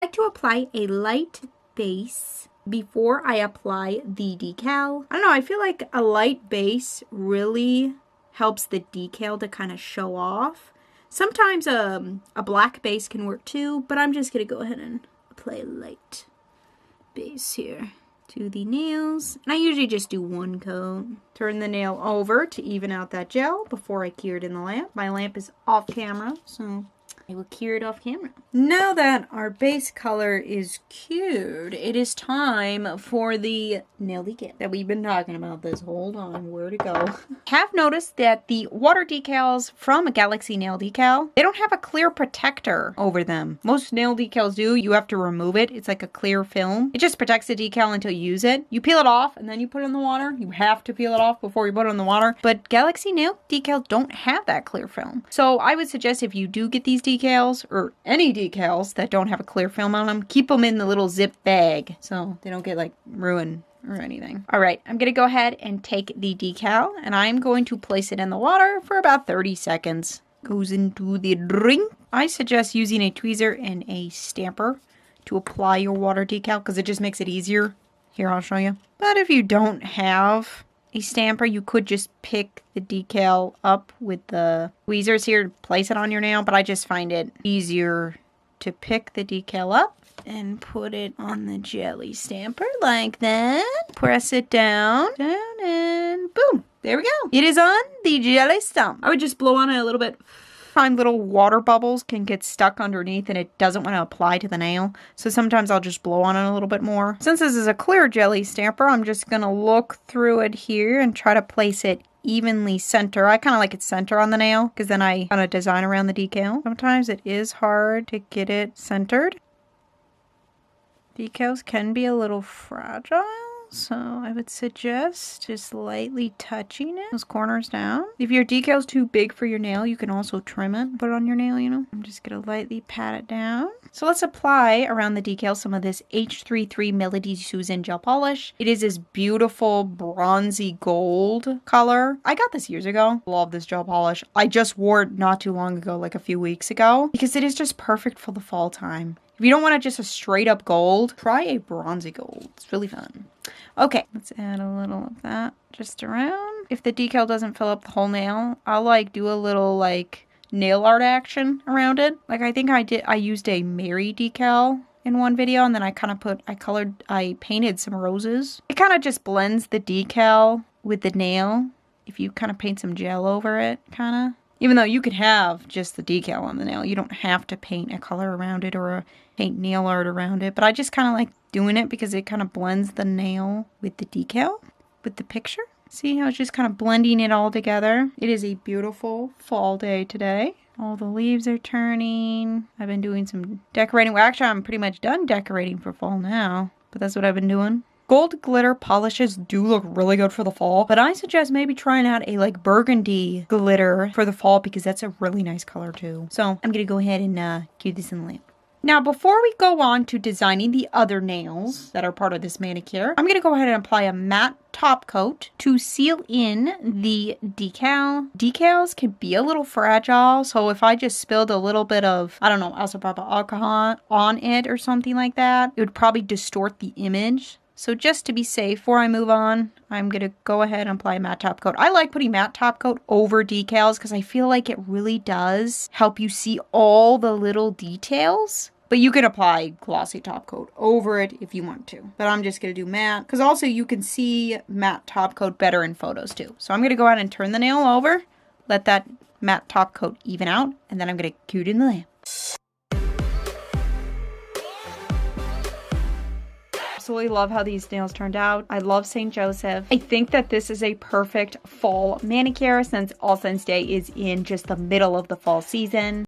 I like to apply a light base before I apply the decal. I don't know, I feel like a light base really helps the decal to kind of show off. Sometimes a black base can work too, but I'm just going to go ahead and apply a light base here to the nails. And I usually just do one coat. Turn the nail over to even out that gel before I cure it in the lamp. My lamp is off camera, so I will cure it off camera. Now that our base color is cured, it is time for the nail decal that we've been talking about this whole time. Where to go? Have noticed that the water decals from a Galaxy nail decal, they don't have a clear protector over them. Most nail decals do. You have to remove it. It's like a clear film. It just protects the decal until you use it. You peel it off and then you put it in the water. You have to peel it off before you put it in the water. But Galaxy nail decals don't have that clear film. So I would suggest if you do get these decals or any decals that don't have a clear film on them, keep them in the little zip bag so they don't get like ruined or anything. All right, I'm gonna go ahead and take the decal and I'm going to place it in the water for about 30 seconds. Goes into the drink. I suggest using a tweezer and a stamper to apply your water decal because it just makes it easier. Here, I'll show you. But if you don't have a stamper, you could just pick the decal up with the tweezers here to place it on your nail, but I just find it easier to pick the decal up and put it on the jelly stamper like that. Press it down, and boom, there we go. It is on the jelly stump. I would just blow on it a little bit. Find little water bubbles can get stuck underneath and it doesn't want to apply to the nail. So sometimes I'll just blow on it a little bit more. Since this is a clear jelly stamper, I'm just going to look through it here and try to place it evenly center. I kind of like it center on the nail because then I kind of design around the decal. Sometimes it is hard to get it centered. Decals can be a little fragile. So I would suggest just lightly touching it, those corners down. If your decal's too big for your nail, you can also trim it and put it on your nail, you know. I'm just going to lightly pat it down. So let's apply around the decal some of this H33 Melody Susan gel polish. It is this beautiful bronzy gold color. I got this years ago. Love this gel polish. I just wore it not too long ago, like a few weeks ago, because it is just perfect for the fall time. If you don't want just a straight up gold, try a bronzy gold. It's really fun. Okay, let's add a little of that just around. If the decal doesn't fill up the whole nail, I'll like do a little like nail art action around it. Like I think I used a Mary decal in one video and then I painted some roses. It kind of just blends the decal with the nail. If you kind of paint some gel over it, kind of. Even though you could have just the decal on the nail. You don't have to paint a color around it or paint nail art around it. But I just kind of like doing it because it kind of blends the nail with the decal, with the picture. See how it's just kind of blending it all together? It is a beautiful fall day today. All the leaves are turning. I've been doing some decorating. Well, actually, I'm pretty much done decorating for fall now. But that's what I've been doing. Gold glitter polishes do look really good for the fall, but I suggest maybe trying out a like burgundy glitter for the fall because that's a really nice color too. So I'm going to go ahead and cue this in the lamp. Now, before we go on to designing the other nails that are part of this manicure, I'm going to go ahead and apply a matte top coat to seal in the decal. Decals can be a little fragile, so if I just spilled a little bit of, I don't know, isopropyl alcohol on it or something like that, it would probably distort the image. So just to be safe, before I move on, I'm going to go ahead and apply a matte top coat. I like putting matte top coat over decals because I feel like it really does help you see all the little details. But you can apply glossy top coat over it if you want to. But I'm just going to do matte because also you can see matte top coat better in photos too. So I'm going to go ahead and turn the nail over, let that matte top coat even out, and then I'm going to cue it in the lamp. Absolutely love how these nails turned out. I love St. Joseph. I think that this is a perfect fall manicure since All Saints Day is in just the middle of the fall season.